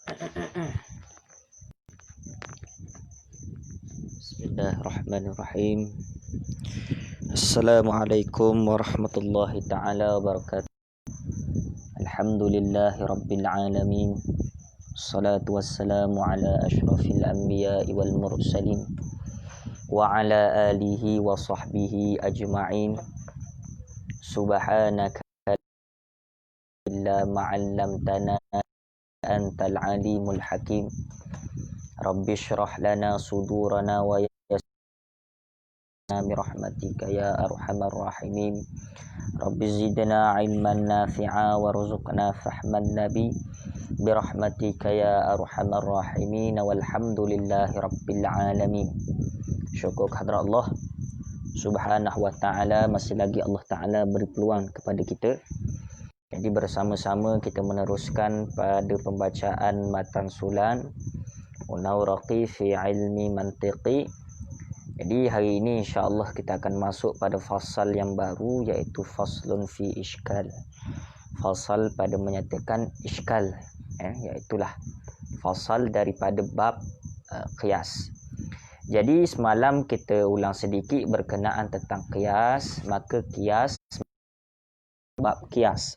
Bismillahirrahmanirrahim. Assalamualaikum warahmatullahi ta'ala wabarakatuh. Alhamdulillahi rabbil alamin. Salatu wassalamu ala ashrafil anbiya'i wal mursalin wa ala alihi wa sahbihi ajma'in. Subhanaka illa ma'allamtana antal alimul hakim. Rabbi syrah lana sudurana wa yassirna birahmatika ya arhamar rahimin. Rabbi zidna ilman nafi'a warzuqna fahman nabi birahmatika ya arhamar rahimin. Walhamdulillahi rabbil alamin. Syukur kehadrat Allah Subhanahu wa ta'ala. Masih lagi Allah Ta'ala beri peluang kepada kita. Jadi bersama-sama kita meneruskan pada pembacaan matan sulan Munawraqi fi ilmi mantiqi. Jadi hari ini insya-Allah kita akan masuk pada fasal yang baru, iaitu faslun fi iskal. Fasal pada menyatakan iskal, iaitulah fasal daripada bab qiyas. Jadi semalam kita ulang sedikit berkenaan tentang qiyas, maka qiyas bab qiyas.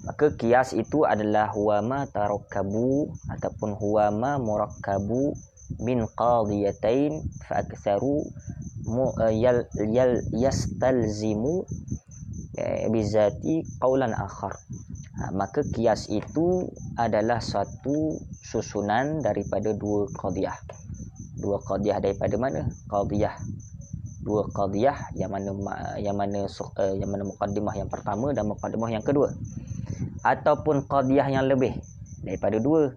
Maka qiyas itu adalah huwa ma tarakkabu ataupun huwa ma murakkabu min qadiyatain fa aktsaru yastalzimu bizati qaulan akhar. Maka qiyas itu adalah satu susunan daripada dua qadiyah. Dua qadiyah daripada mana? Dua qadiyah yang mana muqaddimah yang pertama dan muqaddimah yang kedua, ataupun qadiyah yang lebih daripada dua,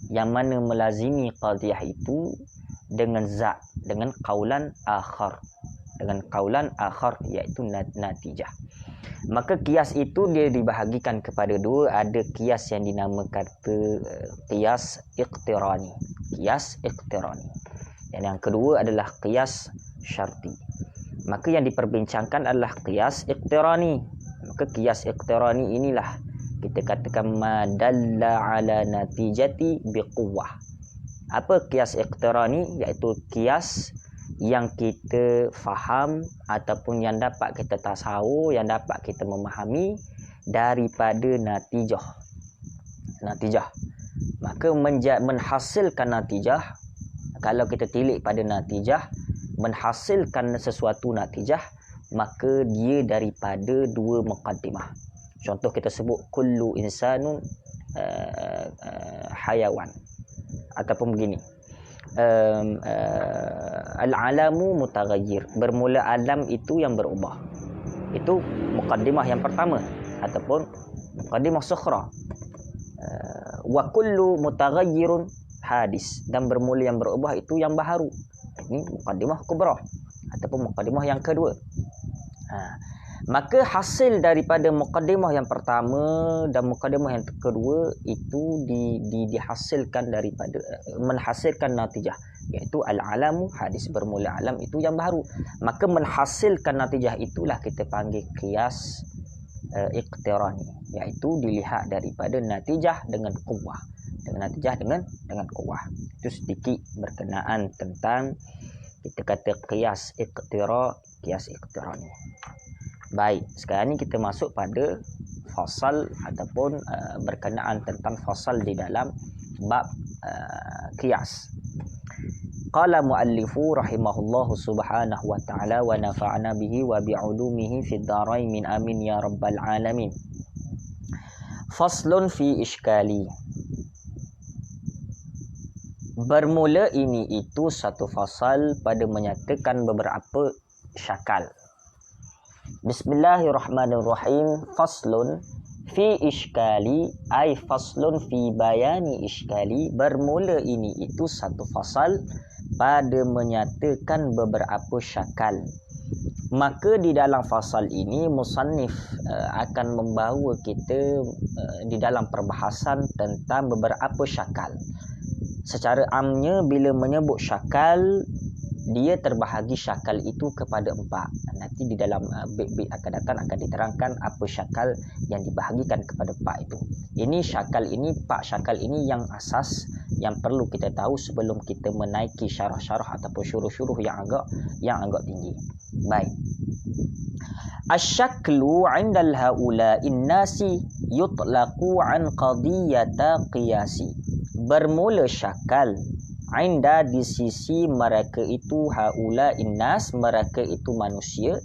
yang mana melazimi qadiyah itu dengan qaulan akhar, iaitu natijah. Maka qiyas itu dia dibahagikan kepada dua. Ada qiyas yang dinamakan qiyas iqtirani, dan yang kedua adalah qiyas syarti. Maka yang diperbincangkan adalah qiyas iqtirani. Maka qiyas iqtirani inilah kita katakan madalla ala natijati biquwwah. Apa qiyas iqtirani? Iaitu qiyas yang kita faham ataupun yang dapat kita tasawur, yang dapat kita memahami daripada natijah. Maka menghasilkan natijah, kalau kita tilik pada natijah, menghasilkan sesuatu natijah, maka dia daripada dua muqaddimah. Contoh kita sebut kullu insanun hayawan, ataupun begini, al-alamu mutaghayyir, bermula alam itu yang berubah. Itu muqaddimah yang pertama ataupun muqaddimah sukhra. Wa kullu mutaghayyirun hadis, dan bermula yang berubah itu yang baharu. Ini muqaddimah kubra ataupun muqaddimah yang kedua. Maka hasil daripada muqaddimah yang pertama dan muqaddimah yang kedua itu dihasilkan daripada menghasilkan natijah, iaitu al-alamu hadis, bermula alam itu yang baru. Maka menghasilkan natijah itulah kita panggil qiyas iqtirani, iaitu dilihat daripada natijah dengan quwwah, dengan quwwah. Itu sedikit berkenaan tentang kita kata qiyas iqtirani. Baik, sekarang ni kita masuk pada fasal ataupun berkenaan tentang fasal di dalam bab qiyas. Qala muallifu rahimahullahu subhanahu wa ta'ala wa nafa'ana bihi wa bi'ulumihi fid dharain min amin ya rabbal alamin. Faslun fi iskali. Bermula ini itu satu fasal pada menyatakan beberapa syakal. Bismillahirrahmanirrahim. Faslun fi iskali, ay faslun fi bayani iskali. Bermula ini itu satu fasal pada menyatakan beberapa syakal. Maka di dalam fasal ini musannif akan membawa kita di dalam perbahasan tentang beberapa syakal. Secara amnya bila menyebut syakal, dia terbahagi syakal itu kepada 4. Nanti di dalam bait-bait akan datang akan diterangkan apa syakal yang dibahagikan kepada 4 itu. Ini syakal ini, 4 syakal ini yang asas yang perlu kita tahu sebelum kita menaiki syarah-syarah ataupun syuruh-syuruh yang agak tinggi. Baik. Asy-syaklu 'indal haula'in nasi yutlaqu 'an qadiyata qiyasi. Bermula syakal inda di sisi mereka itu haula'in nas, mereka itu manusia.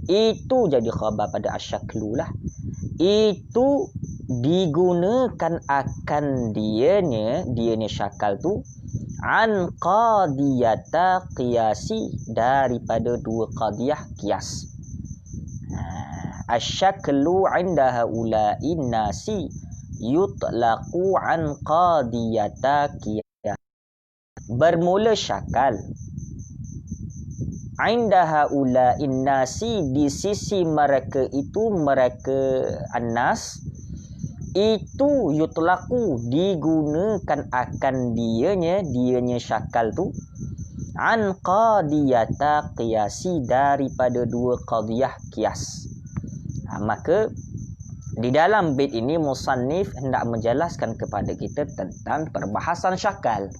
Itu jadi khabar pada asyaklu lah. Itu digunakan akan dianya syakal tu an qadiyata qiyasi, daripada 2 qadiyah qiyas. Asyaklu inda haula'in nasi yutlaqu an qadiyata qiyas. Bermula syakal inda haula'in nasi, di sisi mereka itu, mereka annas, itu yutlaqu digunakan akan dianya syakal tu an qadiyata qiyasi, daripada 2 qadiyah qiyas. Maka di dalam bait ini musannif hendak menjelaskan kepada kita tentang perbahasan syakal.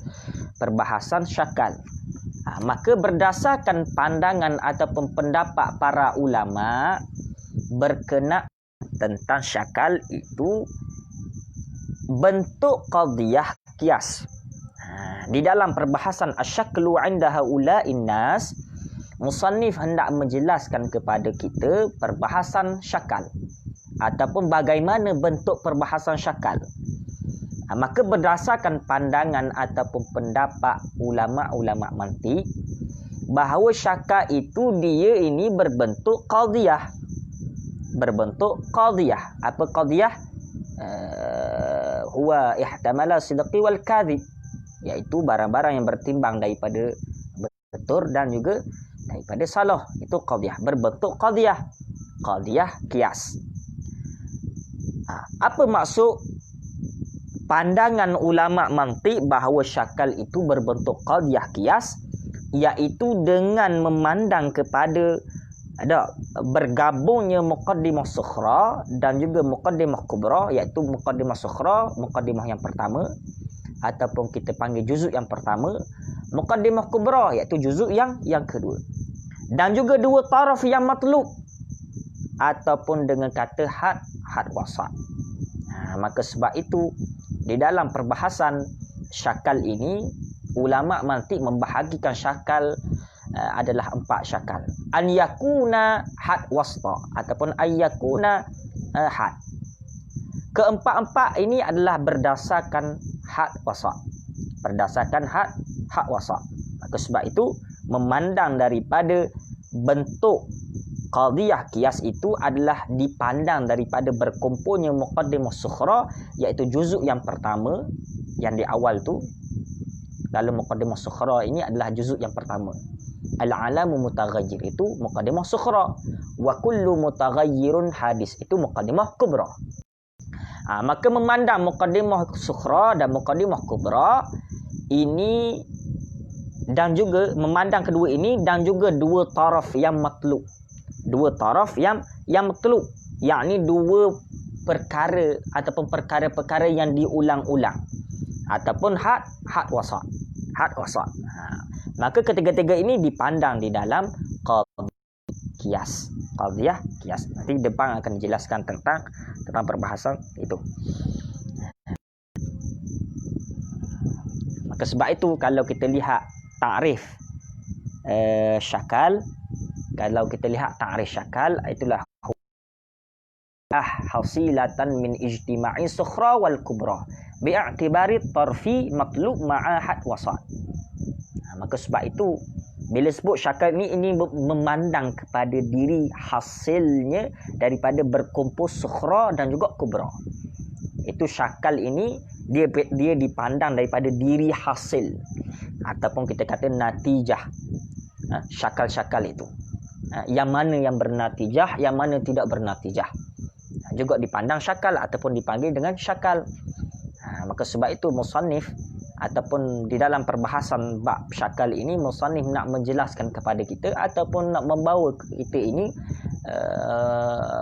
Maka berdasarkan pandangan ataupun pendapat para ulama berkenaan tentang syakal itu bentuk qadiyah qiyas. Di dalam perbahasan asyaklu 'inda haula'in nas, musannif hendak menjelaskan kepada kita perbahasan syakal ataupun bagaimana bentuk perbahasan syakal. Maka berdasarkan pandangan ataupun pendapat ulama-ulama mantik, bahawa syakal itu dia ini berbentuk qadiyah. Apa qadiyah? Huwa ihtamala sidqi wal kadhib, iaitu barang-barang yang bertimbang daripada betul dan juga daripada salah. Itu qadiyah, berbentuk qadiyah qiyas. Apa maksud pandangan ulama mantik bahawa syakal itu berbentuk qadiyah qiyas? Iaitu dengan memandang kepada bergabungnya muqaddimah sughra dan juga muqaddimah kubra, iaitu muqaddimah sughra, muqaddimah yang pertama ataupun kita panggil juzuk yang pertama, muqaddimah kubra iaitu juzuk yang kedua, dan juga 2 taraf yang matlub ataupun dengan kata had wasat. Maka sebab itu di dalam perbahasan syakal ini, ulama mantik membahagikan syakal adalah 4 syakal. An yakuna had wasta ataupun ayyakuna had. Keempat-empat ini adalah berdasarkan had wasat. Maka sebab itu memandang daripada bentuk qadiyah qiyas itu adalah dipandang daripada berkumpulnya muqaddimah sughra, iaitu juzuk yang pertama yang di awal tu. Lalu muqaddimah sughra ini adalah juzuk yang pertama. Al-alamu mutaghayyir itu muqaddimah sughra, wa kullu mutaghayyirun hadis itu muqaddimah kubra. Maka memandang muqaddimah sughra dan muqaddimah kubra ini, dan juga memandang kedua ini, dan juga 2 taraf yang matlub. 2 taraf yang matlub, yakni 2 perkara ataupun perkara-perkara yang diulang-ulang ataupun had wasat. Maka ketiga-tiga ini dipandang di dalam qadiyah qiyas. Nanti depan akan dijelaskan tentang perbahasan itu. Maka sebab itu kalau kita lihat ta'rif syakal, itulah hasilatan min ijtima'i sughra wal kubra bi'atibari tarfi matlub ma'a had wasat. Maka sebab itu bila sebut syakal ini memandang kepada diri hasilnya daripada berkumpul sughra dan juga kubra. Itu syakal ini dia dipandang daripada diri hasil ataupun kita kata natijah. Syakal-syakal itu, yang mana yang bernatijah, yang mana tidak bernatijah, juga dipandang syakal ataupun dipanggil dengan syakal. Maka sebab itu musannif ataupun di dalam perbahasan bab syakal ini musannif nak menjelaskan kepada kita ataupun nak membawa kita ini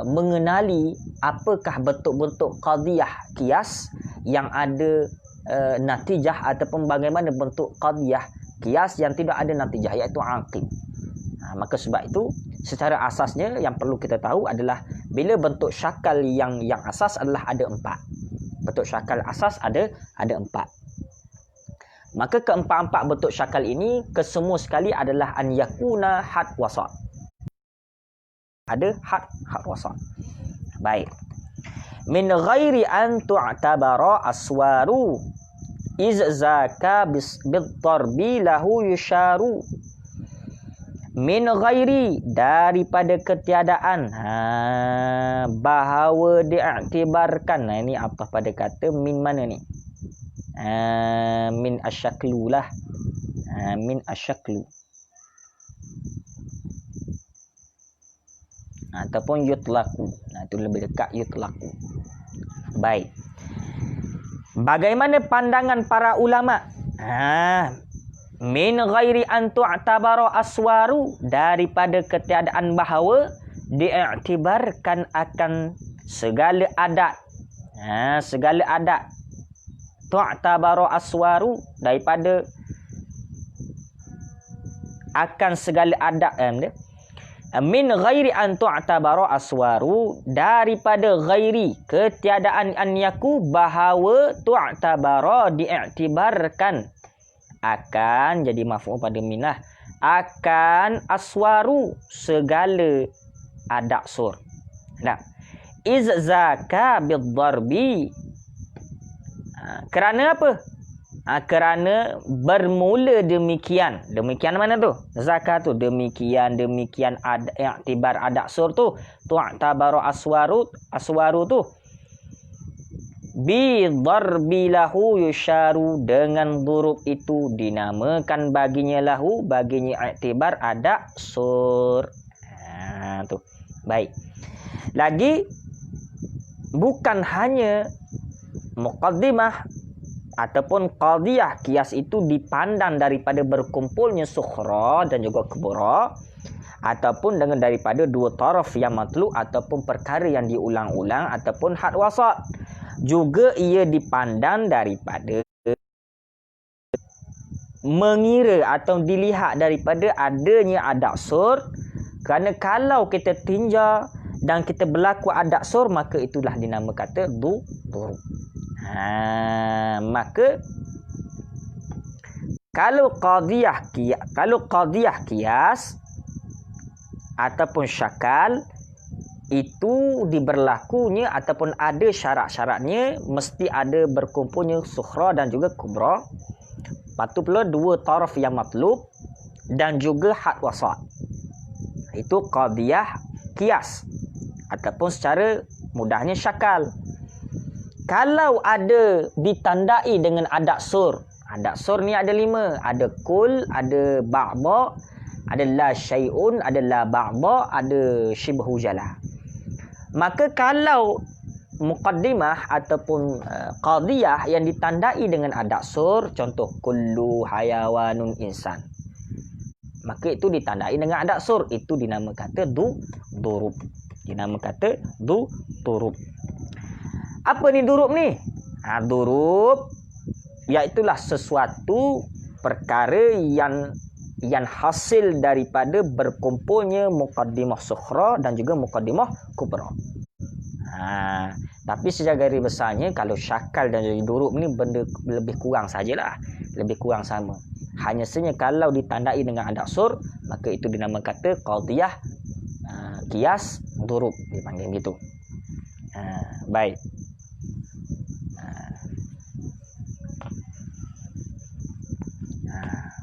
mengenali apakah bentuk-bentuk qadiyah qiyas yang ada natijah ataupun bagaimana bentuk qadiyah qiyas yang tidak ada natijah, iaitu aqib. Maka sebab itu secara asasnya yang perlu kita tahu adalah bila bentuk syakal yang asas adalah ada 4. Bentuk syakal asas ada 4. Maka keempat-empat bentuk syakal ini kesemua sekali adalah an yakuna had wasat. Ada had wasat. Baik. Min ghairi an tu'tabara aswaru iz zaka bid-darbi lahu yusharu. Min ghairi, daripada ketiadaan, bahawa diiktibarkan. Ini apa pada kata min mana ni? Min asyaklu lah. Min asyaklu ataupun yutlaku. Itu lebih dekat yutlaku. Baik. Bagaimana pandangan para ulama? Min ghairi an tu'tabara aswaru, daripada ketiadaan bahawa diiktibarkan akan segala adat. Segala adat. Tu'tabara aswaru, daripada akan segala adat. Min ghairi an tu'tabara aswaru, daripada ghairi ketiadaan an yaku, bahawa tu'tabara diiktibarkan akan, jadi maf'ul pada minah, akan aswaru segala adat sur. Nah, iz zaka bid-darbi, kerana apa? Kerana bermula demikian. Demikian mana tu? Zakah tu. Demikian ada iktibar adat sur tu. Tu'tabaru aswaru tu. Bi darbi lahu yusharu, dengan durub itu dinamakan baginya lahu, baginya iktibar adat sur. Tu. Baik. Lagi bukan hanya muqaddimah ataupun qadiyah qiyas itu dipandang daripada berkumpulnya sukhra dan juga kubra, ataupun dengan daripada dua taraf yang matlub ataupun perkara yang diulang-ulang ataupun had wasat. Juga ia dipandang daripada mengira atau dilihat daripada adanya adat sur. Kerana kalau kita tinjau dan kita berlaku adat sur, maka itulah dinama kata durub. Maka kalau qadiyah qiyas ataupun syakal itu diberlakunya ataupun ada syarat-syaratnya, mesti ada berkumpulnya sukhra dan juga kubra. Patut pula dua taraf yang matlub dan juga had wasat. Itu qadiyah qiyas ataupun secara mudahnya syakal. Kalau ada ditandai dengan adat sur. Adat sur ni ada 5. Ada kul, ada ba'da, ada la syai'un, ada la ba'da, ada shibhu jala. Maka kalau muqaddimah ataupun qadiyah yang ditandai dengan adat sur, contoh kullu hayawanun insan, maka itu ditandai dengan adat sur, itu dinama kata durub. Dinama kata durub. Apa ni durub ni? Durub iaitulah sesuatu perkara yang hasil daripada berkumpulnya muqaddimah sukhra dan juga muqaddimah kubra. Tapi secara garis besarnya kalau syakal dan jadi durub ni benda lebih kurang sajalah, lebih kurang sama. Hanya saja kalau ditandai dengan adat sur, maka itu dinama kata qadiyah qiyas durub, dipanggil begitu. Baik.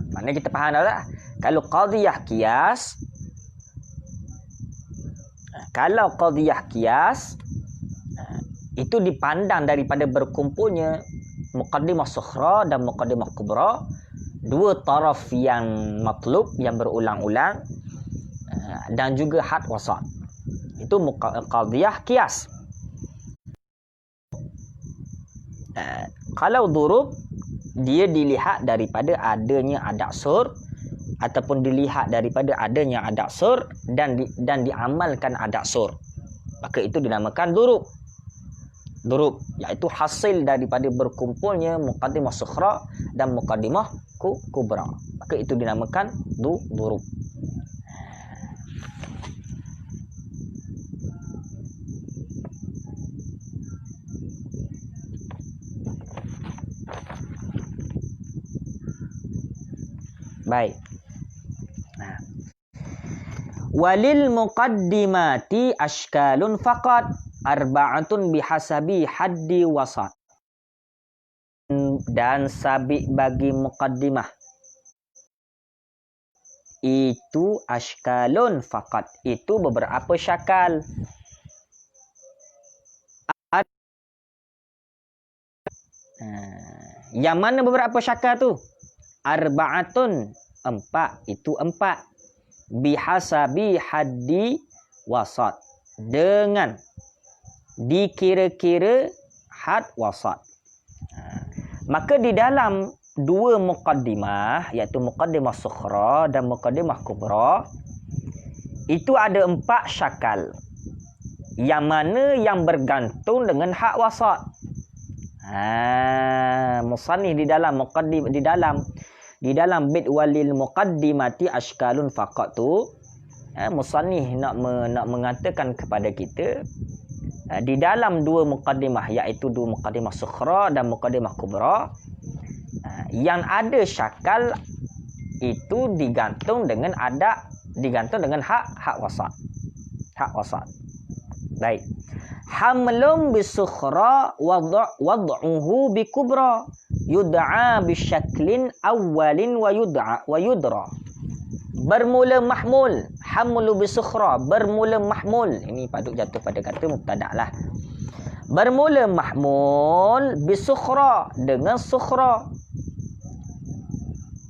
Maknanya kita faham dah tak? Kalau qadiyah qiyas itu dipandang daripada berkumpulnya muqaddimah sukhra dan muqaddimah kubra, dua taraf yang matlub yang berulang-ulang dan juga had wasat. Itu qadiyah qiyas. Kalau durub dia dilihat daripada adanya adak sur ataupun dilihat daripada adanya adak sur dan diamalkan adak sur, maka itu dinamakan durub. Durub iaitu hasil daripada berkumpulnya muqaddimah sughra dan muqaddimah kubra, maka itu dinamakan durub. Baik. Walil muqaddimati ashkalun faqat arba'atun bihasabi haddi wasat. Dan sabik bagi muqaddimah itu ashkalun faqat, itu beberapa syakal. Yang mana beberapa syakal tu? Arba'atun, 4, itu 4. Bihasabi haddi wasat, dengan dikira-kira had wasat. Maka di dalam dua muqaddimah, iaitu muqaddimah sughra dan muqaddimah kubra, itu ada 4 syakal. Yang mana yang bergantung dengan had wasat. Musannif di dalam bait walil muqaddimati ashkalun faqat tu, musannif nak mengatakan kepada kita, di dalam dua muqaddimah, iaitu dua muqaddimah sughra dan muqaddimah kubra, yang ada syakal itu digantung dengan hak wasat. Hak wasat. Baik. Hamlum bisughra wad'uhu bi kubra yud'a bisyaklin awwalin wa yudra. Bermula mahmul, hamlu bisughra, bermula mahmul. Ini patut jatuh pada kata mubtada lah. Bermula mahmul bisughra, dengan sughra.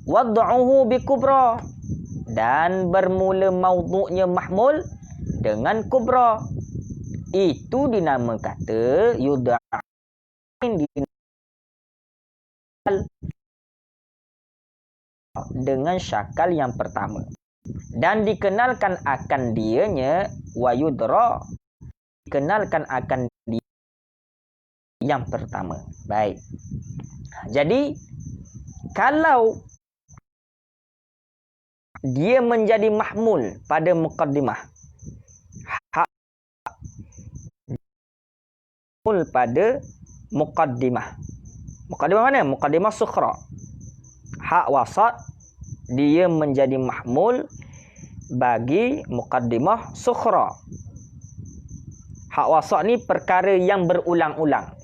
Wad'uhu bi kubra, dan bermula maudhu'nya mahmul dengan kubra. Itu dinama kata yud'ain dengan syakal yang pertama, dan dikenalkan akan dianya wayudra, dikenalkan akan dia yang pertama. Baik. Jadi kalau dia menjadi mahmul pada muqaddimah, pada muqaddimah. Muqaddimah mana? Muqaddimah sughra. Hak wasat dia menjadi mahmul bagi muqaddimah sughra. Hak wasat ni perkara yang berulang-ulang.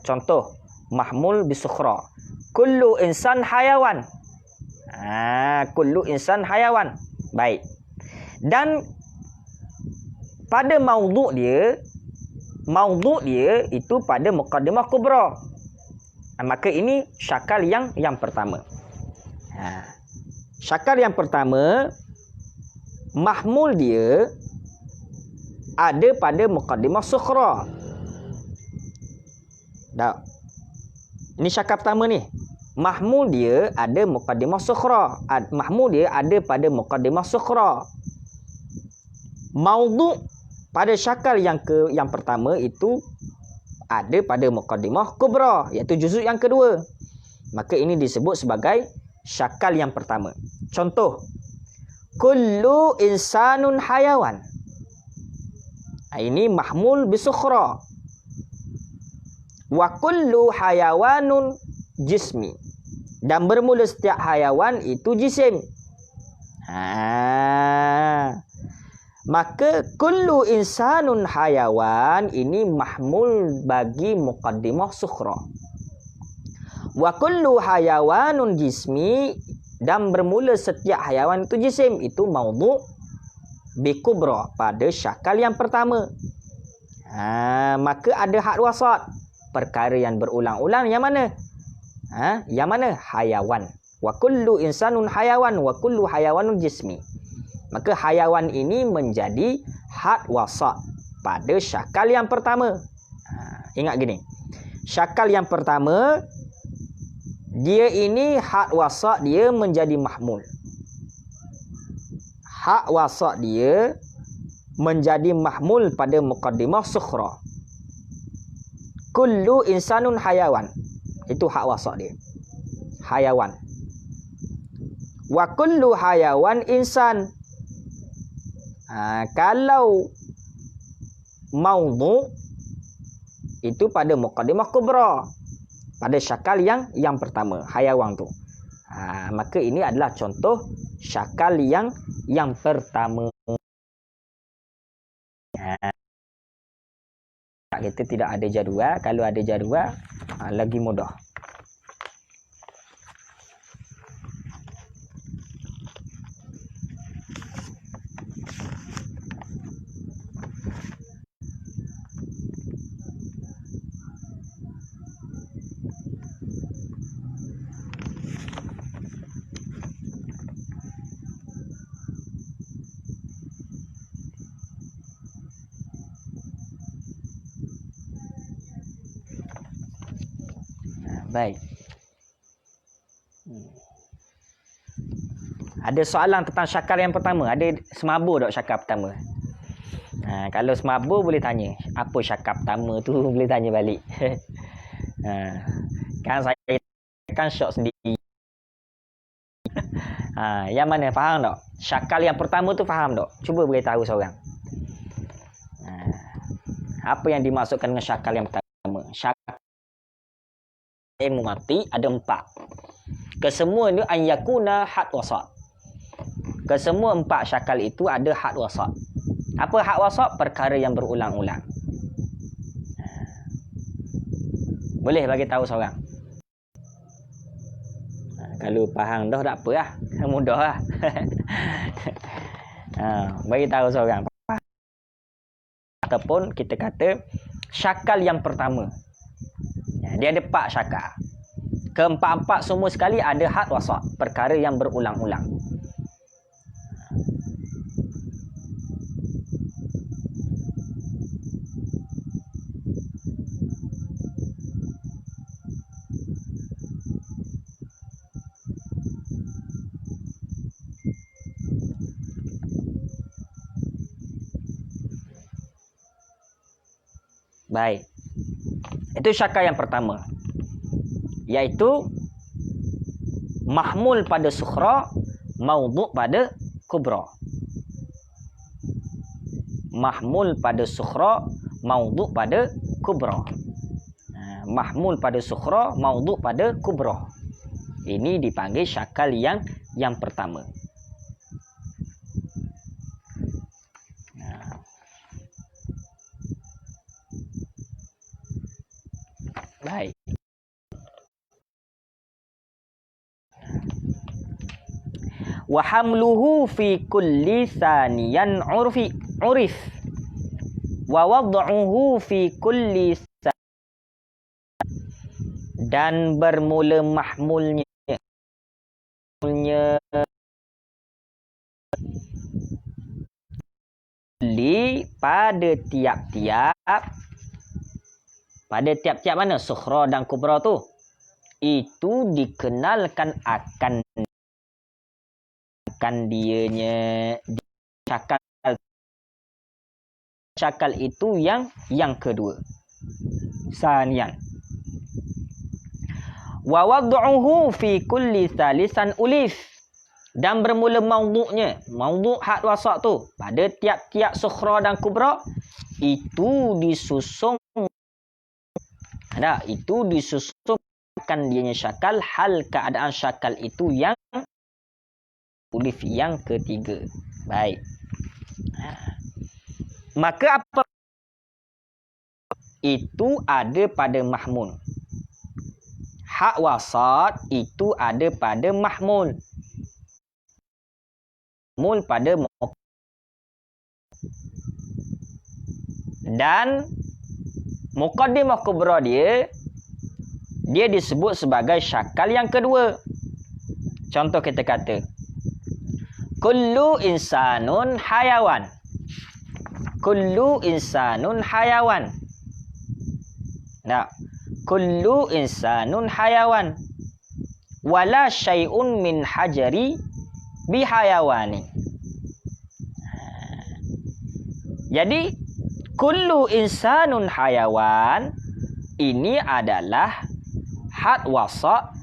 Contoh, mahmul bisughra. Kullu insan hayawan. Kullu insan hayawan. Baik. Dan pada maudhu' dia itu pada muqaddimah kubra. Maka ini syakal yang pertama. Syakal yang pertama, mahmul dia ada pada muqaddimah sughra. Dah. Ini syakal pertama ni. Mahmul dia ada muqaddimah sughra. Mahmul dia ada pada muqaddimah sughra. Maudhu' pada syakal yang pertama itu ada pada muqaddimah kubra, iaitu juzuk yang kedua. Maka ini disebut sebagai syakal yang pertama. Contoh, kullu insanun hayawan. Ini mahmul bisughra. Wa kullu hayawanun jismi. Dan bermula setiap hayawan itu jisim. Maka kullu insanun hayawan ini mahmul bagi muqaddimah sughra. Wa kullu hayawanun jismi, dan bermula setiap hayawan itu jisim, itu maudhu' bi kubra pada syakal yang pertama. Maka ada had wasat, perkara yang berulang-ulang yang mana? Yang mana? Hayawan. Wa kullu insanun hayawan wa kullu hayawanun jismi. Maka hayawan ini menjadi had wasat pada syakal yang pertama. Ingat gini. Syakal yang pertama Dia ini had wasat dia menjadi mahmul. Hak wasat dia menjadi mahmul pada muqaddimah sukhra. Kullu insanun hayawan. Itu hak wasat dia. Hayawan. Wa kullu hayawan insan. Kalau maudhu itu pada muqaddimah kubra. Pada syakal yang pertama, hayawan tu. Maka ini adalah contoh syakal yang pertama. Kita tidak ada jadual. Kalau ada jadual, lagi mudah. Baik. Ada soalan tentang syakal yang pertama. Ada semabur tak syakal pertama? Kalau semabur boleh tanya. Apa syakal pertama tu boleh tanya balik. Kan saya kan syok sendiri. Yang mana faham tak? Syakal yang pertama tu faham tak? Cuba beritahu seorang. Apa yang dimaksudkan dengan syakal yang pertama? Syakal ilmu mati ada 4. Kesemua ni an yakuna had wasat. Kesemua 4 syakal itu ada had wasat. Apa had wasat? Perkara yang berulang-ulang. Boleh bagi tahu seorang? Kalau faham dah tak apa lah. Mudah lah. Bagi tahu seorang. Ataupun kita kata syakal yang pertama. Dia ada 4 syakal. Keempat-empat semua sekali ada had wasat. Perkara yang berulang-ulang. Baik. Itu syakal yang pertama. Iaitu mahmul pada sukhra, maudhu' pada kubra. Mahmul pada sukhra, maudhu' pada kubra. Mahmul pada sukhra, maudhu' pada kubra. Ini dipanggil syakal yang pertama. Baik. Wa hamluhu fi kulli thaniyan urif wa wad'uhu fi kulli dan bermula mahmulnya pada tiap-tiap mana sukhra dan kubra tu, itu dikenalkan akan dianya syakal itu yang kedua. Sanian. Wa wad'uhu fi kulli thalisan ulif, dan bermula maudhu'nya, maudhu' had wasat tu pada tiap-tiap sukhra dan kubra, itu disusun disusungkan dianya syakal hal keadaan syakal itu yang ulif yang ketiga. Baik. Maka apa itu ada pada mahmul. Hak wasat itu ada pada mahmul. Mahmul pada dan muqaddimah kubra dia disebut sebagai syakal yang kedua. Contoh kita kata kullu insanun hayawan. Kullu insanun hayawan. Nah, kullu insanun hayawan. wala syai'un min hajari bihayawani. Jadi kullu insanun hayawan ini adalah had wasa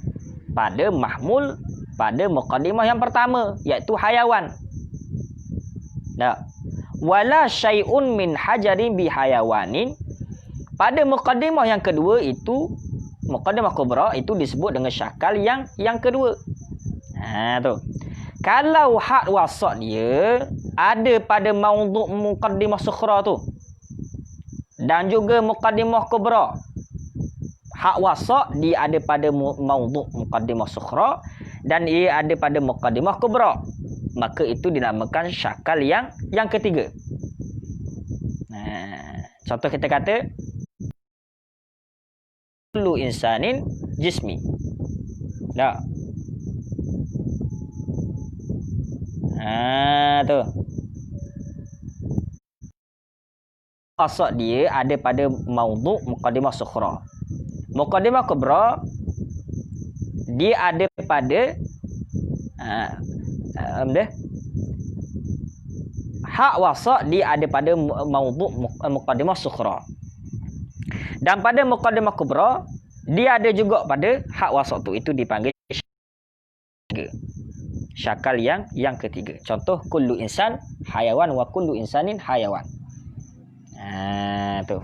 pada mahmul pada muqaddimah yang pertama, iaitu hayawan. Nah, wala syai'un min hajarin bihayawanin pada muqaddimah yang kedua itu, muqaddimah kubra itu disebut dengan syakal yang kedua. Tu. Kalau had wasa dia ada pada maudhu' muqaddimah sukhra tu dan juga muqaddimah kubra, hak wasa dia ada pada maudhu' muqaddimah sukhra dan ia ada pada muqaddimah kubra, maka itu dinamakan syakal yang ketiga. Contoh kita kata kullu insanin jismi. Tak. Tu. Asal dia ada pada maudhu' muqaddimah sukhra. Muqaddimah kubra dia ada pada hak wasa dia ada pada maudhu' muqaddimah sukhra. Dan pada muqaddimah kubra dia ada juga pada hak wasa tu, itu dipanggil syakal yang ketiga. Contoh kullu insan hayawan wa kullu insanin hayawan. Tu.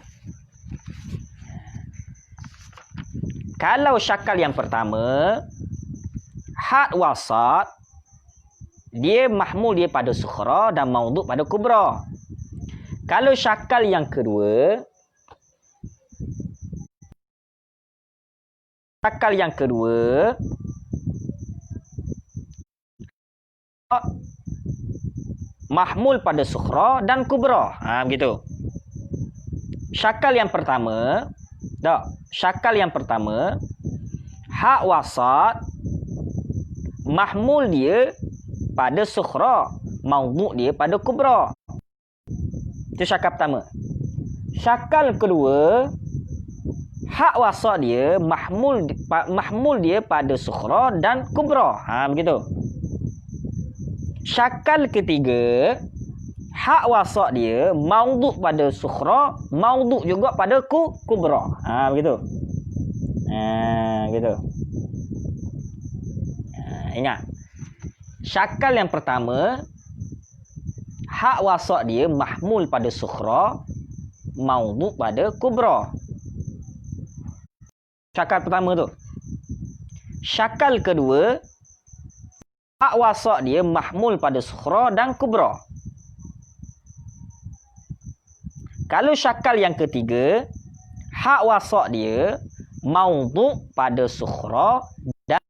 Kalau syakal yang pertama had wasat dia mahmul dia pada sukhra dan maudhu' pada kubra. Kalau syakal yang kedua mahmul pada sukhra dan kubra. Begitu. Syakal yang pertama, hak wasat mahmul dia pada sukhra, maudhu' dia pada kubra. Itu syakal pertama. Syakal kedua, hak wasat dia mahmul dia pada sukhra dan kubra. Begitu. Syakal ketiga, hak wasat dia maudhu' pada sukhra, maudhu' juga pada kubra. Begitu. Gitu. Ingat. Syakal yang pertama hak wasat dia mahmul pada sukhra, maudhu' pada kubra. Syakal pertama tu. Syakal kedua hak wasat dia mahmul pada sukhra dan kubra. Kalau syakal yang ketiga, hak wasat dia maudhu' pada sukhra dan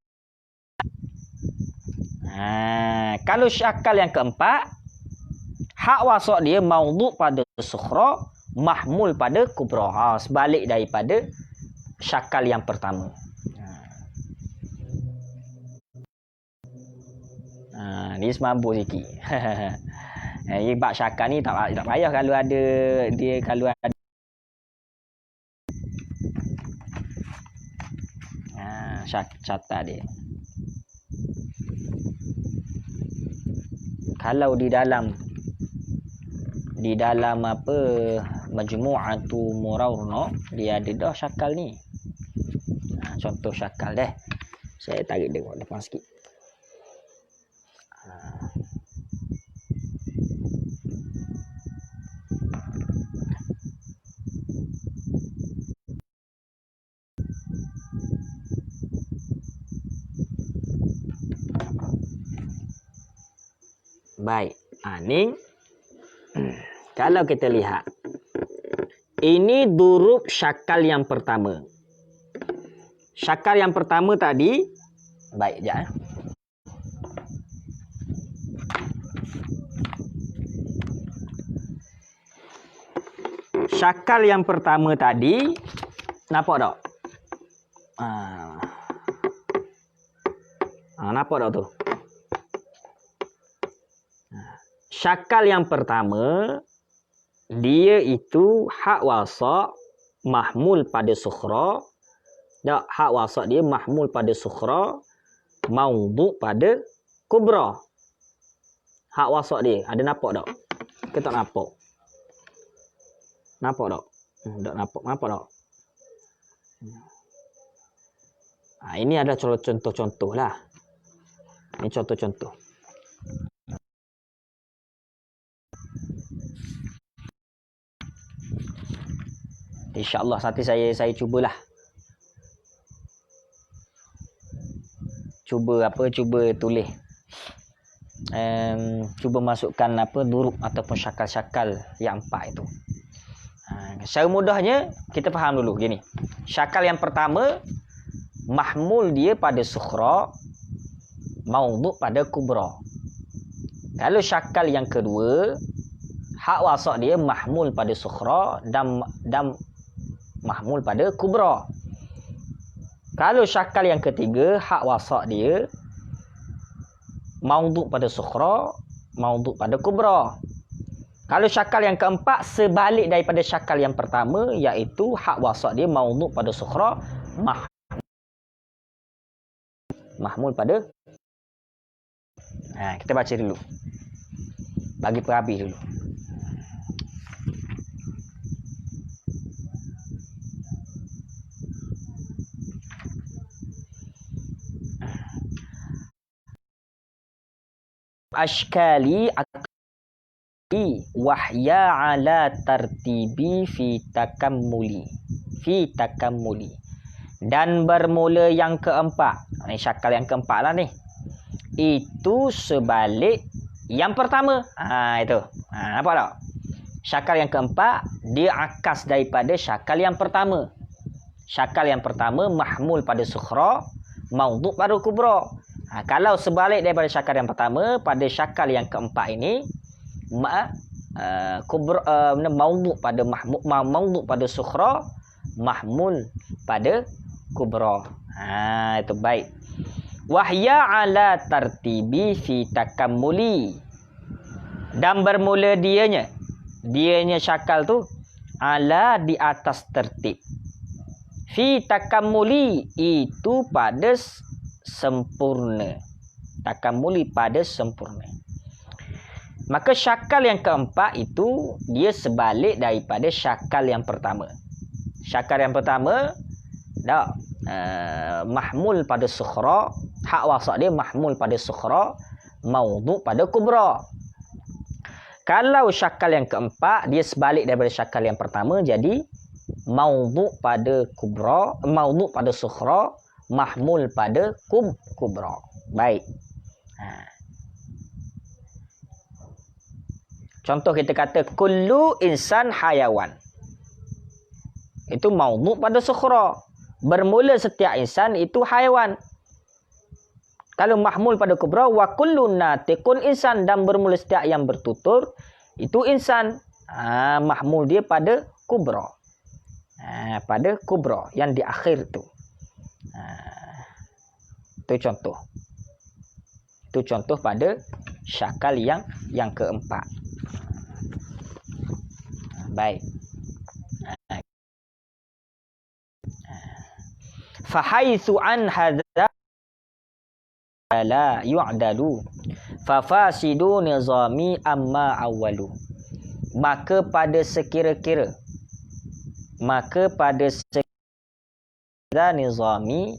kalau syakal yang keempat, hak wasat dia maudhu' pada sukhra, mahmul pada kubra. Sebalik daripada syakal yang pertama. Dia semampu sikit. Bab syakal ni tak payah kalau ada catat dia. Kalau di dalam apa Majmu'atu Murawarna dia ada dah syakal ni. Contoh syakal deh. Saya tarik dia depan sikit. Baik. Ni kalau kita lihat ini durub syakal yang pertama. Syakal yang pertama tadi baik sekejap. Syakal yang pertama tadi nampak tak? Nampak tak tu? Syakal yang pertama dia itu hak wasat mahmul pada sukhra. Hak wasat dia mahmul pada sukhra maudhu pada kubra. Hak wasat dia ada nampak tak? Ke tak nampak? Nampak tak? Tak nampak. Nampak tak? Ini adalah contoh-contoh lah. Ini contoh-contoh. InsyaAllah nanti saya cubalah. Cuba tulis. Cuba masukkan duruk ataupun syakal-syakal yang 4 itu. Secara mudahnya kita faham dulu gini. Syakal yang pertama mahmul dia pada sukhra, maudhu pada kubra. Kalau syakal yang kedua hak wasat dia mahmul pada sukhra dan mahmul pada kubra. Kalau syakal yang ketiga hak wasat dia maudhu pada sukhra, maudhu pada kubra. Kalau syakal yang keempat sebalik daripada syakal yang pertama, iaitu hak wasat dia maudhu pada sukhra, mahmul pada. Kita baca dulu. Bagi perabi dulu. Ashkali wahya ala tartibi fi takammuli. Dan bermula yang keempat. Ini syakal yang keempat lah ni. Itu sebalik yang pertama. Itu. Nampak tak? Syakal yang keempat dia akas daripada syakal yang pertama. Syakal yang pertama mahmul pada sukhra, maudhu pada kubra. Kalau sebalik daripada syakal yang pertama, pada syakal yang keempat ini kubra maudhu pada maudhu pada sukhra, mahmul pada kubra. Itu baik. Wahya ala tartibi fi takammuli. Dan bermula dianya syakal tu ala di atas tertib. Fi takammuli itu pada sempurna. Takammuli pada sempurna. Maka syakal yang keempat itu dia sebalik daripada syakal yang pertama. Syakal yang pertama mahmul pada sukhra, hak wasat dia mahmul pada sukhra, maudhu pada kubra. Kalau syakal yang keempat dia sebalik daripada syakal yang pertama, jadi maudhu pada kubra, maudhu pada sukhra, mahmul pada kubra. Baik. Contoh kita kata kullu insan hayawan. Itu maudhu pada sukhra. Bermula setiap insan itu haiwan. Kalau mahmul pada kubra, wa kullun natiqun insan, dan bermula setiap yang bertutur itu insan. Mahmul dia pada kubra. Pada kubra yang di akhir tu. Itu contoh. Itu contoh pada syakal yang keempat. Baik. Fahaitsu an hadza la yu'dalu fafasidu nizami amma awwalu. Maka pada sekira-kira nizami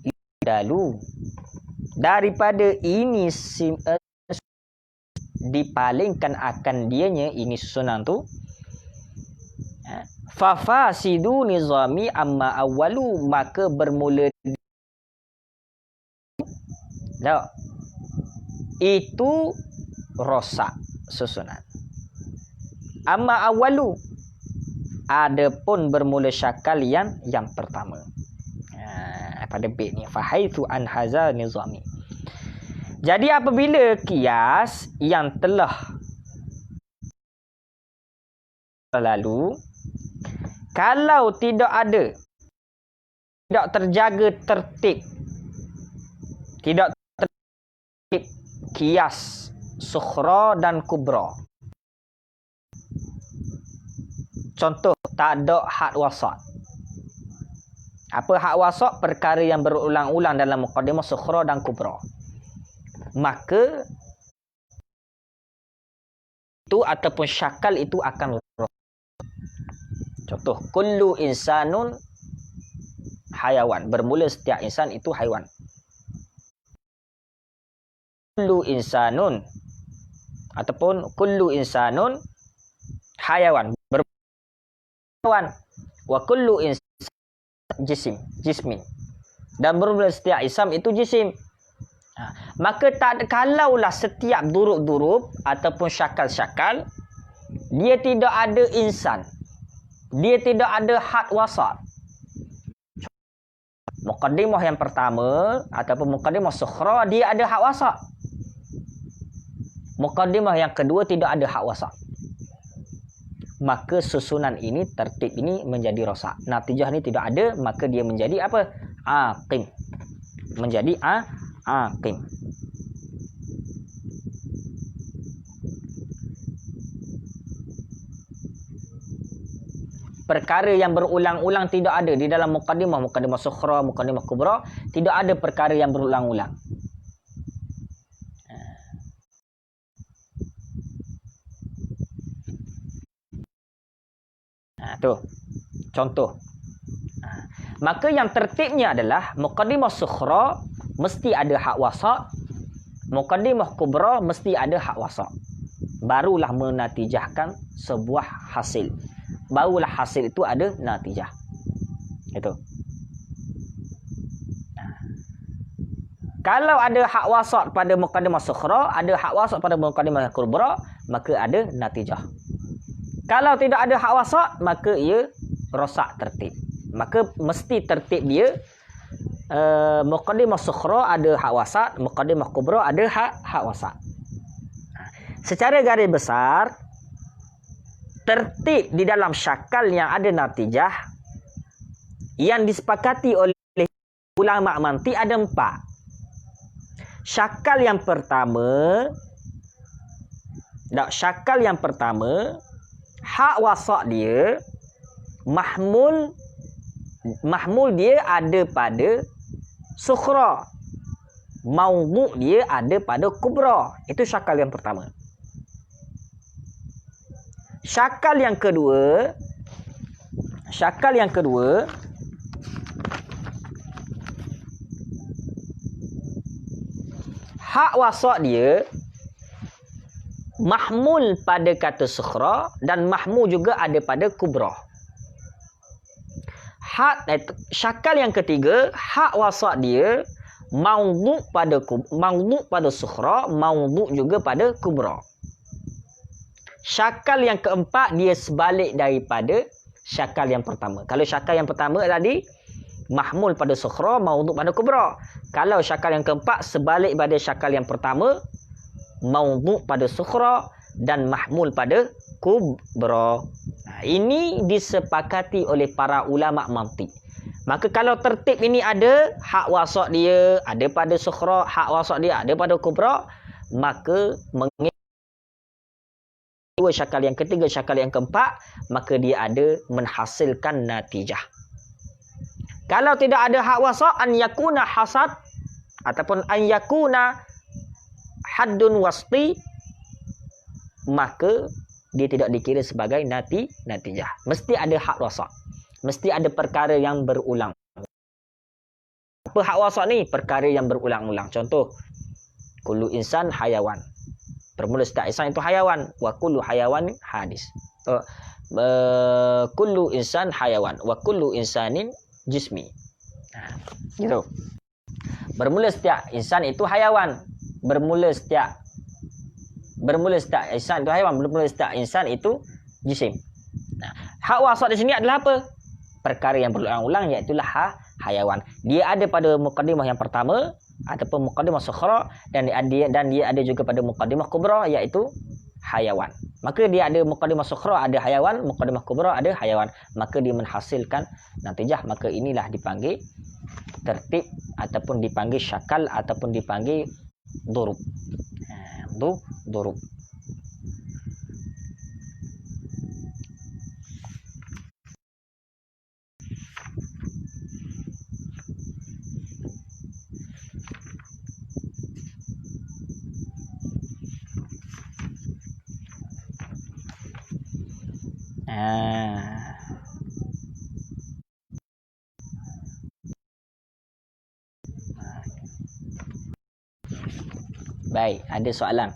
yu'dalu, daripada ini dipalingkan akan dianya ini susunan tu. Fafasidu nizami amma awwalu, maka bermula itu rosak susunan. Amma awwalu, adapun bermula syakal yang pertama. Pada bait ni fahaitsu an hadza nizami. Jadi apabila kias yang telah lalu, kalau tidak terjaga tertib, tidak tertib kias sukhra dan kubra. Contoh, tak ada had wasat. Apa hak wasaq? Perkara yang berulang-ulang dalam muqaddimah sughra dan kubra. Maka itu ataupun syakal itu akan rosak. Contoh, kullu insanun hayawan. Bermula setiap insan itu haiwan. Kullu insanun ataupun kullu insanun hayawan. Berhayawan. Wa kullu insan jismin. Dan bermula setiap isam itu jisim. Maka kalaulah setiap durub-durub ataupun syakal-syakal, dia tidak ada insan, dia tidak ada had wasat. Muqaddimah yang pertama ataupun muqaddimah sughra, dia ada had wasat. Muqaddimah yang kedua tidak ada had wasat. Maka susunan ini, tertib ini menjadi rosak. Natijah ni tidak ada, maka dia menjadi apa? Aqim. Menjadi aqim. Perkara yang berulang-ulang tidak ada di dalam muqaddimah sughra, muqaddimah kubra, tidak ada perkara yang berulang-ulang. Tu contoh. Maka yang tertibnya adalah muqaddimah sughra mesti ada hak wasaq, muqaddimah kubra mesti ada hak wasaq. Barulah menatijahkan sebuah hasil. Barulah hasil itu ada natijah. Itu. Kalau ada hak wasaq pada muqaddimah sughra, ada hak wasaq pada muqaddimah kubra, maka ada natijah. Kalau tidak ada hak wasaq, maka ia rosak tertib. Maka mesti tertib dia muqaddimah sughra ada hak wasaq, muqaddimah kubra ada hak wasaq. Secara garis besar, tertib di dalam syakal yang ada natijah yang disepakati oleh ulama mantiq ada 4. Syakal yang pertama, hak wasaq dia mahmul dia ada pada sughra, maudhu' dia ada pada kubra. Itu syakal yang pertama. Syakal yang kedua, hak wasaq dia mahmul pada kata sughra dan mahmul juga ada pada kubra. Syakal yang ketiga, hak wasaq dia maudhu' pada sughra, maudhu' juga pada kubra. Syakal yang keempat, dia sebalik daripada syakal yang pertama. Kalau syakal yang pertama tadi mahmul pada sughra, maudhu' pada kubra. Kalau syakal yang keempat sebalik pada syakal yang pertama, maudhu' pada sughra dan mahmul pada kubra. Ini disepakati oleh para ulama mantiq. Maka kalau tertib ini ada, hak wasaq dia ada pada sughra, hak wasaq dia ada pada kubra, maka dua syakal yang ketiga, syakal yang keempat, maka dia ada menghasilkan natijah. Kalau tidak ada hak wasaq, an yakuna hasad ataupun an yakuna haddun wasti, maka dia tidak dikira sebagai natijah. Mesti ada hak wasaq. Mesti ada perkara yang berulang. Apa hak wasaq ni? Perkara yang berulang-ulang. Contoh, kullu insan hayawan. Bermula setiap insan itu hayawan. Wa kullu hayawan hadis. Kullu insan hayawan. Wa kullu insanin jismi. Gitu. Bermula setiap insan itu hayawan. Bermula setiap insan itu haiwan, bermula setiap insan itu jisim. Hak wasaq di sini adalah apa? Perkara yang berulang-ulang, iaitu hayawan. Dia ada pada muqaddimah yang pertama ataupun muqaddimah sughra, dan dia ada juga pada muqaddimah kubra, iaitu hayawan. Maka dia ada muqaddimah sughra ada hayawan, muqaddimah kubra ada hayawan. Maka dia menghasilkan natijah. Maka inilah dipanggil tertib ataupun dipanggil syakal ataupun dipanggil durub. Durub. Baik, ada soalan.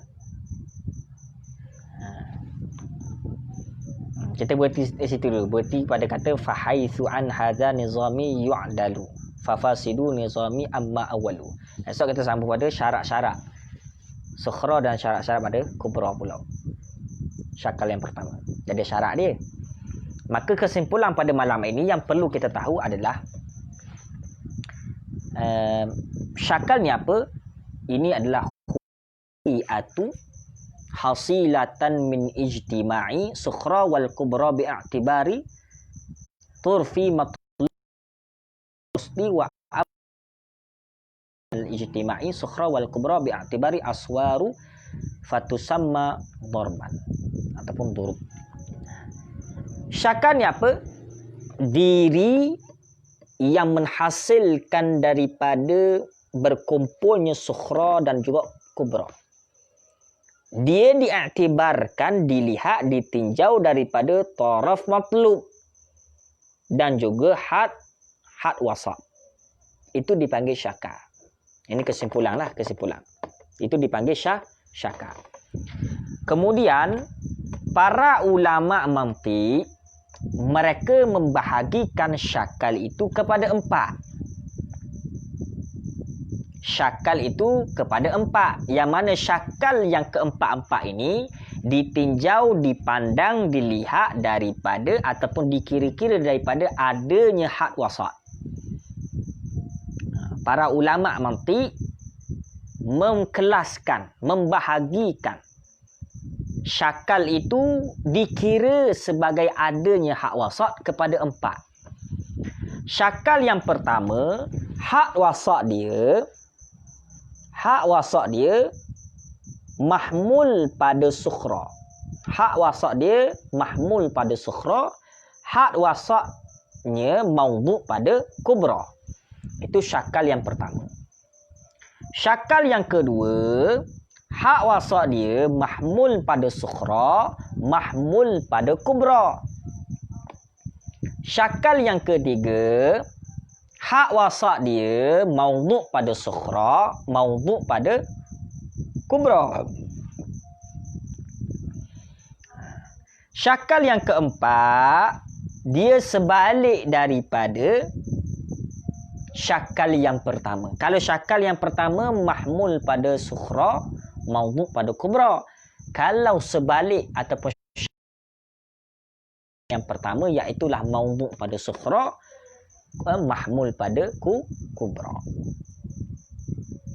Kita berhenti situ dulu. Berhenti pada kata fahaitsu an hadza nizami yu'dalu fafasidu nizami amma awalu. Esok kita sambung pada syarat-syarat sukhra dan syarat-syarat pada kubra pula. Syakal yang pertama. Jadi syarat dia. Maka kesimpulan pada malam ini yang perlu kita tahu adalah syakal ni apa? Ini adalah huiatu hasilatan min ijtima'i sukhra wal kubra bi'atibari turfi matlusti wa al-ijtima'i sukhra wal kubra bi'atibari aswaru fatusamma darban ataupun durub. Syakal ni apa? Diri yang menghasilkan daripada berkumpulnya sukhra dan juga kubra. Dia diiktibarkan, dilihat, ditinjau daripada taraf matlub dan juga had wasat. Itu dipanggil syakal. Ini kesimpulan. Itu dipanggil syakal. Kemudian para ulama mantiq mereka membahagikan syakal itu kepada 4. Syakal itu kepada 4. Yang mana syakal yang keempat-empat ini ditinjau, dipandang, dilihat daripada ataupun dikira-kira daripada adanya had wasat. Para ulama mantiq mengkelaskan, membahagikan syakal itu dikira sebagai adanya had wasat kepada 4. Syakal yang pertama, had wasat dia mahmul pada sukhra. Had wasat dia mahmul pada sukhra. Had wasatnya maudhu' pada kubra. Itu syakal yang pertama. Syakal yang kedua, had wasat dia mahmul pada sukhra, mahmul pada kubra. Syakal yang ketiga, had wasat dia maudhu' pada sukhra, maudhu' pada kubra. Syakal yang keempat, dia sebalik daripada syakal yang pertama. Kalau syakal yang pertama mahmul pada sukhra, maudhu' pada kubra. Kalau sebalik ataupun yang pertama iaitulah maudhu' pada sukhra, mahmul pada kubra.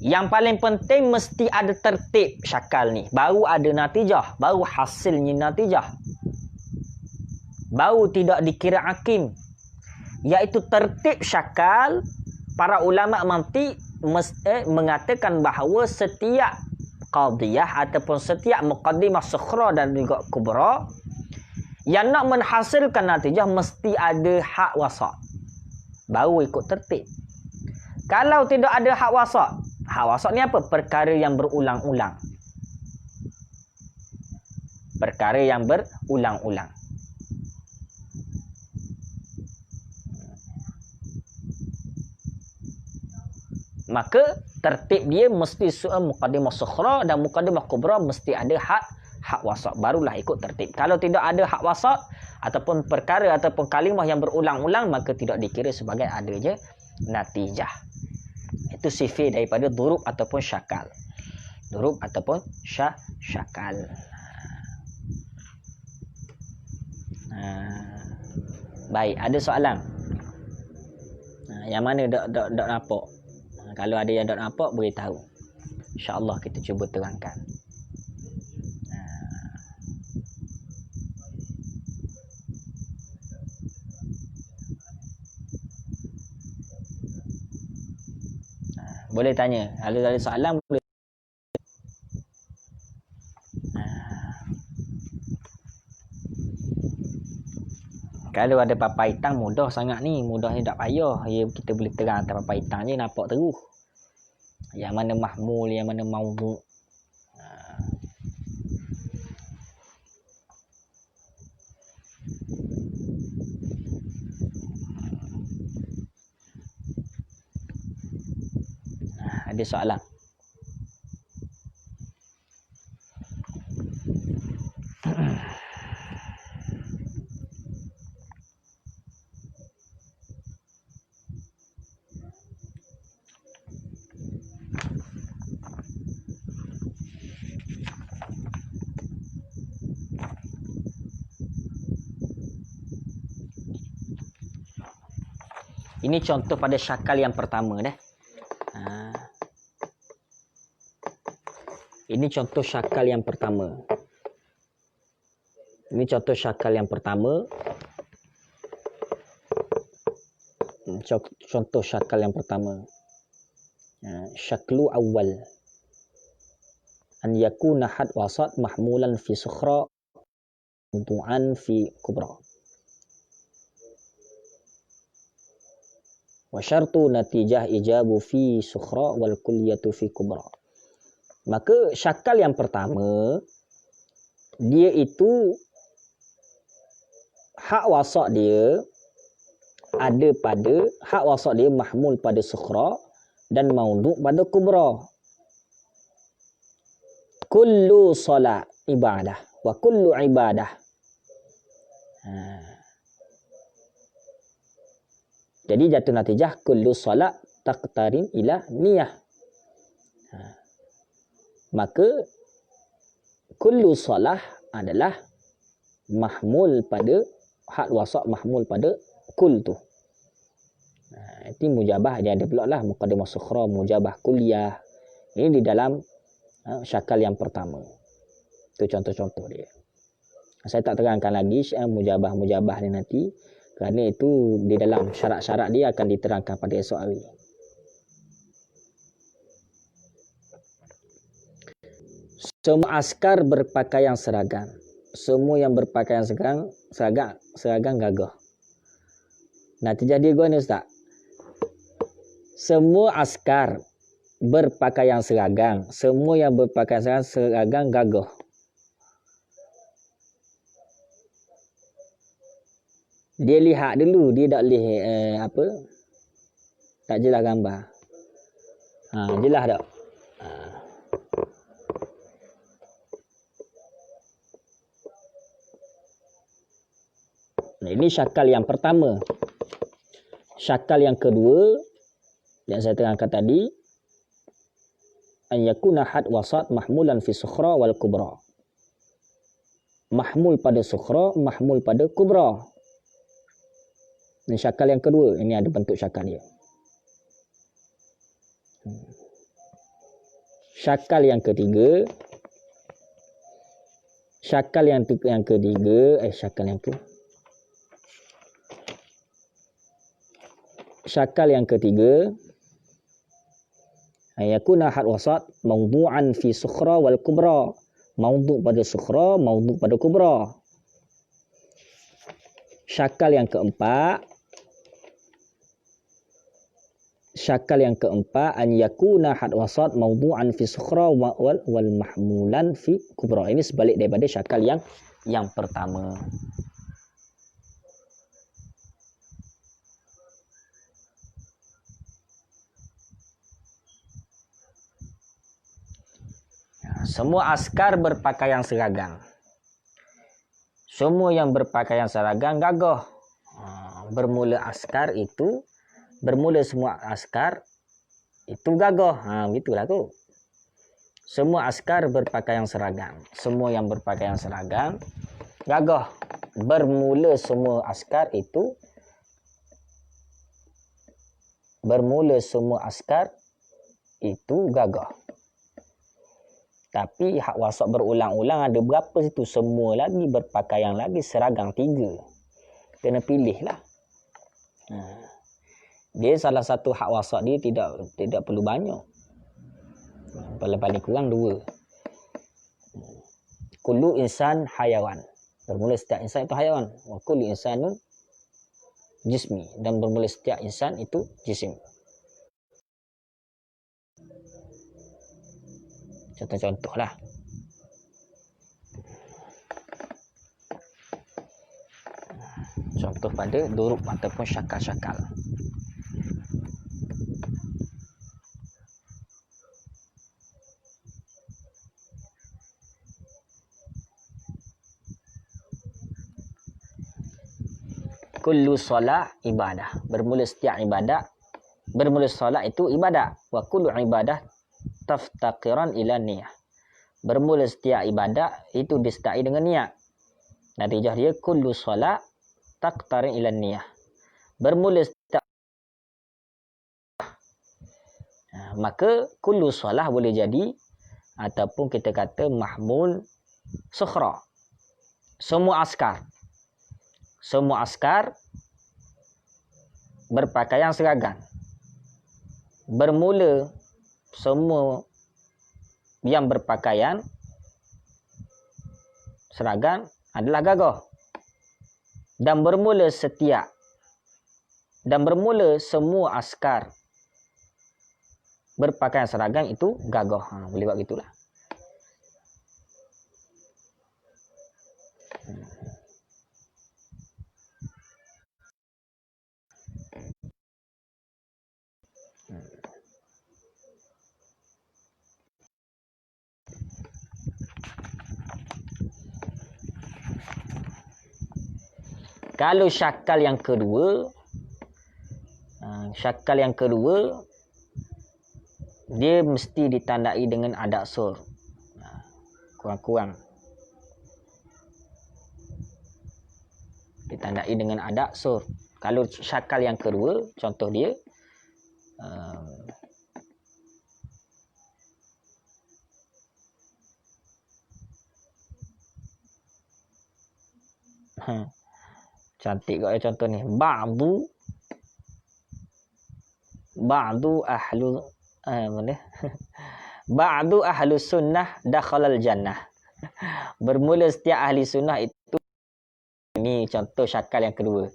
Yang paling penting mesti ada tertib syakal ni. Baru ada natijah, baru hasilnya natijah. Baru tidak dikira hakim. Iaitu tertib syakal, para ulama mantiq mengatakan bahawa setiap qadiyah ataupun setiap muqaddimah sukhra dan juga kubra yang nak menghasilkan natijah mesti ada had wasat. Baru ikut tertib. Kalau tidak ada had wasat ni apa? Perkara yang berulang-ulang. Perkara yang berulang-ulang. Maka tertib dia mesti muqaddimah sukhra dan muqaddimah kubra mesti ada had wasat. Barulah ikut tertib. Kalau tidak ada had wasat ataupun perkara ataupun kalimah yang berulang-ulang, maka tidak dikira sebagai adanya natijah. Itu sifat daripada durub ataupun syakal. Durub ataupun syakal. Baik, ada soalan? Yang mana tak nampak? Kalau ada yang tak nampak, beritahu. InsyaAllah kita cuba terangkan. Boleh tanya. Kalau ada soalan, boleh. Kalau ada papan hitam, mudah sangat ni. Mudahnya tak payah. Kita boleh terang atas papan hitam je, nampak terus. Yang mana mahmul, yang mana maudhu'. Ada soalan? Ini contoh pada syakal yang pertama dah. Ini contoh syakal yang pertama. Ini contoh syakal yang pertama. Contoh syakal yang pertama. Syaklu awal. An yakuna had wasat mahmulan fi sukhra mawdu'an fi kubra. Wa syartu natijah ijabu fi sukhra wal kulliyatu fi kubra. Maka syakal yang pertama, dia itu hak wasat dia ada pada hak wasat dia mahmul pada sukhra dan maudhu' pada kubra. Kullu salat ibadah wa kullu ibadah. Jadi jatuh natijah kullu salat taqtarin ila niyah. Maka kullu salah adalah mahmul pada hak wasat mahmul pada kul tu. Itu mujabah dia ada pula lah muqaddimah sukhra mujabah kulliyah. Ini di dalam syakal yang pertama. Itu contoh-contoh dia. Saya tak terangkan lagi mujabah-mujabah ni nanti kerana itu di dalam syarat-syarat dia akan diterangkan pada esok hari. Semua askar berpakaian seragam. Semua yang berpakaian seragam gagah. Natijah dia gua ni Ustaz. Semua askar berpakaian seragam. Semua yang berpakaian seragam gagah. Dia lihat dulu, dia tak lihat tak jelas gambar. Jelas tak? Ini syakal yang pertama. Syakal yang kedua yang saya terangkan tadi, an yakuna had wasat mahmulan fi sukhra wal kubra. Mahmul pada sukhra, mahmul pada kubra. Ini syakal yang kedua. Ini ada bentuk syakal dia. Syakal yang ketiga. Syakal yang ketiga. Syakal yang ketiga. Yakuna had wasat mawdu'an fi sukhra wal kubra. Mawdu' pada sukhra, mawdu' pada kubra. Syakal yang keempat. An yakuna had wasat mawdu'an fi sukhra wal mahmulan fi kubra. Ini sebalik daripada syakal yang pertama. Semua askar berpakaian seragam. Semua yang berpakaian seragam gagah. Bermula semua askar itu gagah. Begitulah tu. Semua askar berpakaian seragam. Semua yang berpakaian seragam gagah. Bermula semua askar itu gagah. Tapi hak wasat berulang-ulang ada berapa situ? Semua lagi berpakaian lagi seragam 3. Kena pilih lah. Dia salah satu hak wasat dia tidak perlu banyak. Paling kurang 2. Kullu insan hayawan. Bermula setiap insan itu hayawan. Wa kullu insanun jismi. Dan bermula setiap insan itu jisim. Contoh-contoh lah. Contoh pada durub ataupun syakal-syakal. kullu solah ibadah. Bermula setiap ibadat, bermula solat itu ibadat. Wa kullu ibadah taftaqiran ila niyah. Bermula setiap ibadat itu disertai dengan niat. Natijah dia kullu solat taqtarin ila niyah. Bermula setiap maka kullu solah boleh jadi ataupun kita kata mahmul sukhra. Semua askar berpakaian seragam. Bermula semua yang berpakaian seragam adalah gagah. Dan bermula semua askar berpakaian seragam itu gagah. Boleh buat gitulah. Kalau syakal yang kedua, dia mesti ditandai dengan adak sur. Kurang-kurang ditandai dengan adak sur. Kalau syakal yang kedua, contoh dia cantik kot contoh ni. Ba'du ahlu mana? Ba'du ahlu sunnah dakhalal jannah. Bermula setiap ahli sunnah itu. Ini contoh syakal yang kedua.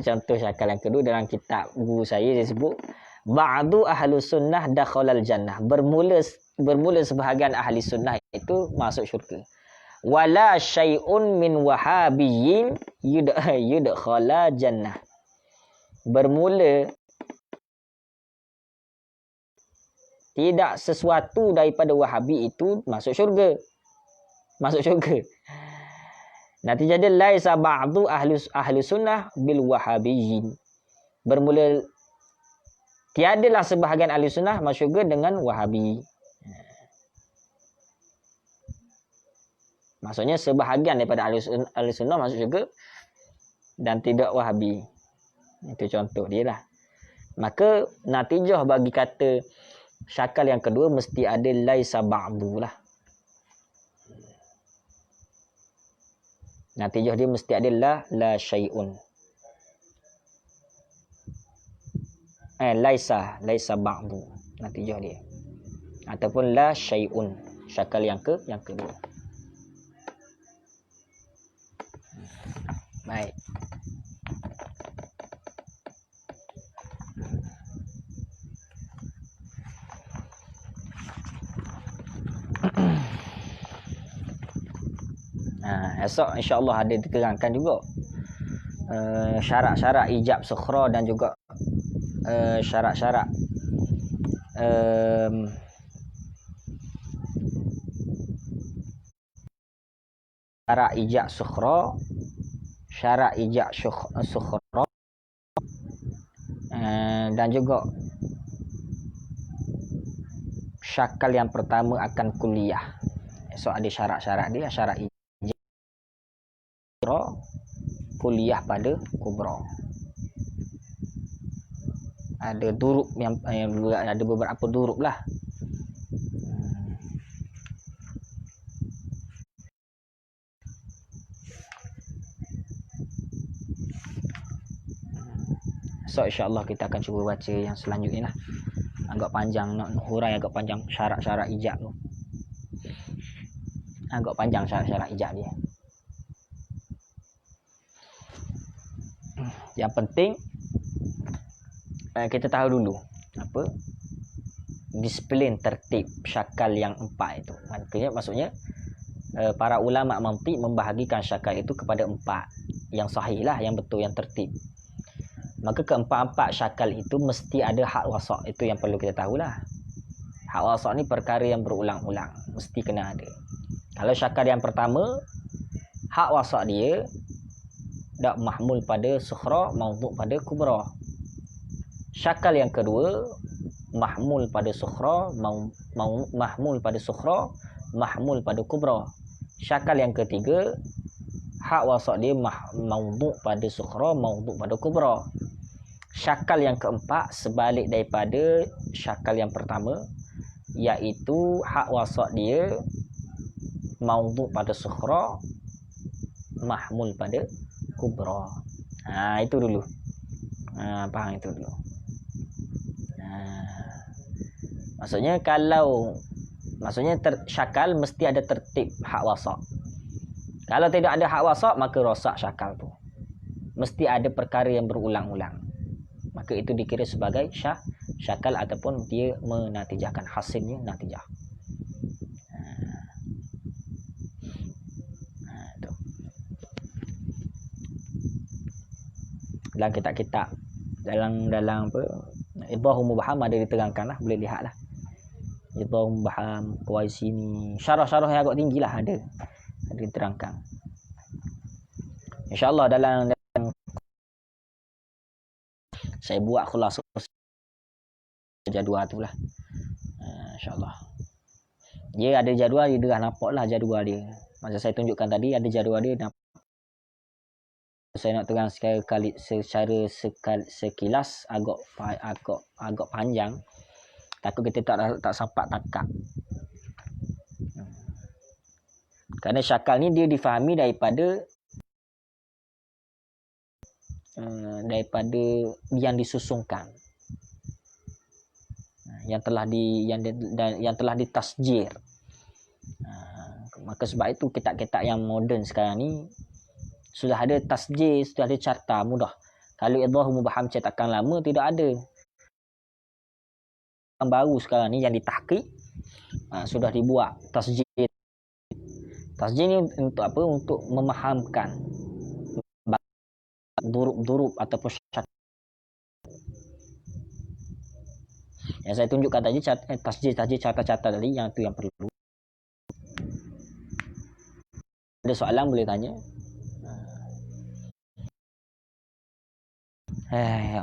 Contoh syakal yang kedua dalam kitab guru saya dia sebut ba'du ahlu sunnah dakhalal jannah. Bermula sebahagian ahli sunnah itu masuk syurga. Wala syai'un min wahabiyyin yudkhala jannah. Bermula tidak sesuatu daripada wahabi itu masuk syurga. Nanti jadi laisa ba'du ahli sunnah bil wahabiyyin. Bermula tiadalah sebahagian ahli sunnah masuk syurga dengan wahabi. Maksudnya sebahagian daripada ahli sunnah masuk syurga dan tidak wahabi. Itu contoh dia lah. Maka natijah bagi kata syakal yang kedua mesti ada laisa ba'du lah. Natijah dia mesti ada la syai'un. Laisa ba'du. Natijah dia. Ataupun la syai'un. Syakal yang kedua. Baik. Esok insya-Allah ada diterangkan juga syarat-syarat ijab sukhra dan juga syarat-syarat syarat ijab sukhra, syarat ijab sukhra dan juga syakal yang pertama akan kuliah. Esok ada syarat-syarat dia, syarat ijab kuliah pada kubra. Ada durub yang ada beberapa durub lah. So insya-Allah kita akan cuba baca yang selanjutnya lah. Agak panjang, nak hurai agak panjang syarat-syarat ijab tu. Agak panjang syarat-syarat ijab dia. Yang penting kita tahu dulu apa disiplin tertib syakal yang 4 itu. Maksudnya para ulama mantiq membahagikan syakal itu kepada 4 yang sahih lah, yang betul, yang tertib. Maka keempat-empat syakal itu mesti ada hak wasaq. Itu yang perlu kita tahulah. Hak wasaq ni perkara yang berulang-ulang, mesti kena ada. Kalau syakal yang pertama, hak wasaq dia dak mahmul pada sughra, maudhu' pada kubra. Syakal yang kedua mahmul pada sughra, mahmul pada sughra, mahmul pada kubra. Syakal yang ketiga hak wasaq dia maudhu' pada sughra, maudhu' pada kubra. Syakal yang keempat sebalik daripada syakal yang pertama, iaitu hak wasaq dia maudhu' pada sughra, mahmul pada kubra. Itu dulu. Faham itu dulu. Maksudnya syakal mesti ada tertib hak wasaq. Kalau tidak ada hak wasaq, maka rosak syakal tu. Mesti ada perkara yang berulang-ulang. Maka itu dikira sebagai syakal ataupun dia menatijahkan, hasilnya natijah. Dalam kitab-kitab dalam apa Idhahul Mubham ada diterangkan lah, boleh lihat lah. Idhahul Mubham, Qawaisi ni, syarah-syarah yang agak tinggi lah ada diterangkan. InsyaAllah dalam saya buat khulasah jadual tu lah. InsyaAllah dia ada jadual, dia dah nampak lah jadual dia. Masa saya tunjukkan tadi ada jadual dia, nampak. Saya nak terang secara sekilas agak panjang. Takut kita tak sempat tangkap. Kerana syakal ni dia difahami daripada yang disusungkan, yang telah ditasjir. Maka sebab itu kitab-kitab yang moden sekarang ni sudah ada tasjir, sudah ada carta, mudah. Kalau Idhahul Mubham cetakan lama tidak ada. Yang baru sekarang ni yang ditahqiq, sudah dibuat tasjir. Tasjir ni untuk apa? Untuk memahamkan durub-durub ataupun syakat. Yang saya tunjukkan tadi tasjir carta-carta tadi, yang tu yang perlu. Ada soalan boleh tanya. Ya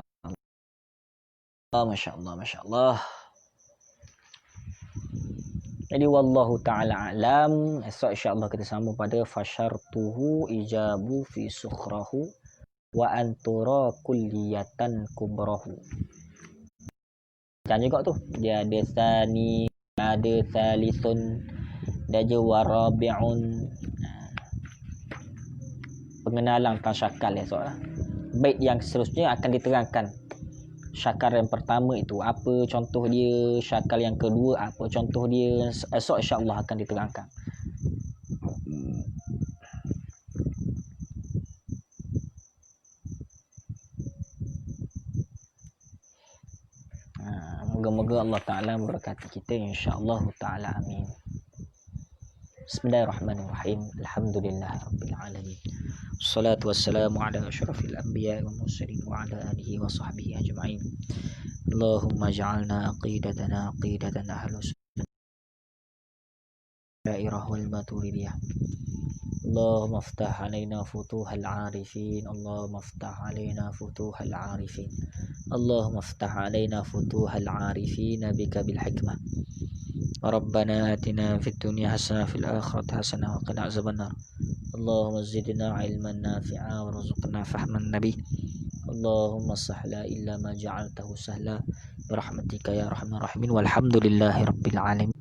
Allah, masya-Allah. Jadi wallahu taala alam. Esok insya-Allah kita sambung pada fasyartuhu ijabu fi sukhrahu wa antura kulliyatan kubrahu. Jangan juga tu. Dia ada tsani, ada tsalithun, dan juga warabi'un. Pengenalan tentang syakal esok lah. Bait yang seterusnya akan diterangkan syakal yang pertama itu apa contoh dia, syakal yang kedua apa contoh dia. Esok insya-Allah akan diterangkan. Moga-moga Allah Ta'ala memberkati kita, insya-Allah Ta'ala, amin. Bismillahirrahmanirrahim. Alhamdulillahirabbil alamin. Wassalatu wassalamu ala asyrafil anbiya'i wal mursalin wa ala alihi wa sahbihi ajma'in. Allahumma ja'alna aqidatan ahlus dairah wal maturidiyah. Allahumma iftah alaina futuhal arifin. Allahumma iftah alaina futuhal arifin. Allahumma iftah alaina futuhal arifin bika bil hikmah. Rabbana atina fid dunya hasanah fil akhirati hasanah wa qina azabannar. Allahumma zidna ilman nafi'a warzuqna fahman nabi. Allahumma sahla illa ma ja'altahu sahla birahmatika ya arhamar rahimin. Walhamdulillahi rabbil alamin.